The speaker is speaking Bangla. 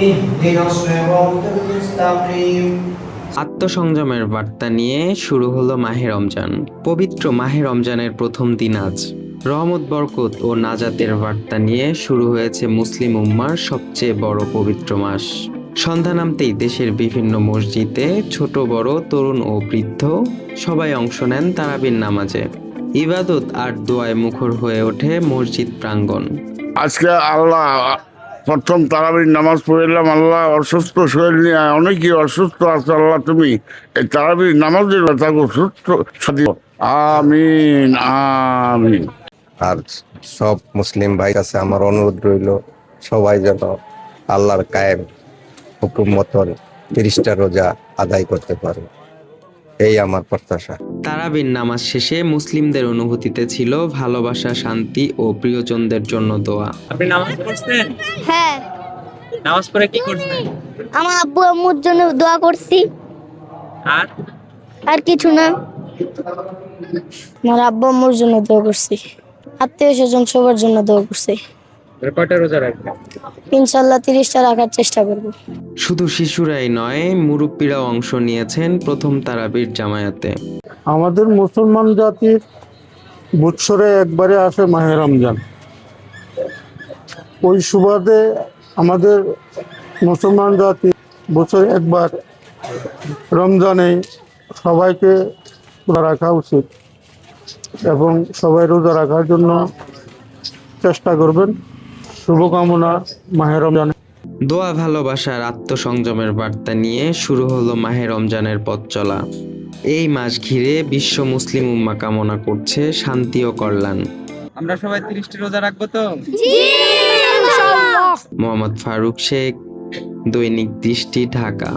اهدنا الصراط المستقيم আত্মসংযমের বার্তা নিয়ে শুরু হলো মাহে রমজান। পবিত্র মাহে রমজানের প্রথম দিন আজ। রহমত, বরকত ও নাজাতের বার্তা নিয়ে শুরু হয়েছে মুসলিম উম্মার সবচেয়ে বড় পবিত্র মাস। সন্ধ্যা নামতেই দেশের বিভিন্ন মসজিদে ছোট বড়, তরুণ ও বৃদ্ধ সবাই অংশ নেন তারাবির নামাজে। ইবাদত আর দোয়ায় মুখর হয়ে ওঠে মসজিদ প্রাঙ্গণ। আজকে আল্লাহ প্রথম তারাবির নামাজ পড়লাম। আল্লাহ অসুস্থ শরীর নিয়ে অনেকেই অসুস্থ আছে। আল্লাহ তুমি এই তারাবির নামাজের থাকো সুস্থ সাথী। আমিন আমিন। আর সব মুসলিম ভাই কাছে আমার অনুরোধ রইল, সবাই যেন আল্লাহর কায়েম হুকুম মতন 30টা রোজা আদায় করতে পারে, এই আমার প্রত্যাশা। তারাবির নামাজ শেষে মুসলিমদের অনুভূতিতে ছিল ভালোবাসা, শান্তি ও প্রিয়জনদের জন্য দোয়া। আপনি নামাজ পড়ছেন? হ্যাঁ, নামাজ পড়ে কি করছেন? আমার আব্বু আম্মুর জন্য দোয়া করছি। আর আর কিছু না, আমার আব্বু আম্মুর জন্য দোয়া করছি, আত্মীয় স্বজন সবার জন্য দোয়া করছি। কয়টা রোজা রাখবেন? ইনশাল্লাহ 30টা রাখার চেষ্টা করব। শুধু শিশুরাই নয়, মুরব্বীরাও অংশ নিয়েছেন প্রথম তারাবির জামায়াতে। আমাদের মুসলমান জাতির বৎসরে একবারে আসে মাহে রমজান। ওই সুবাদে আমাদের মুসলমান জাতি বছরে একবার রমজানে সবাইকে রোজা রাখা উচিত এবং সবাই রোজা রাখার জন্য চেষ্টা করবেন। শুভকামনা মাহে রমজানে। দোয়া, ভালোবাসার, আত্মসংযমের বার্তা নিয়ে শুরু হলো মাহে রমজানের পথ চলা। এই মাস ঘিরে বিশ্ব মুসলিম উম্মা কামনা করছে শান্তি ও কল্যাণ। আমরা সবাই 30টা রোজা রাখবো তো? মোহাম্মদ ফারুক শেখ, দৈনিক দৃষ্টি, ঢাকা।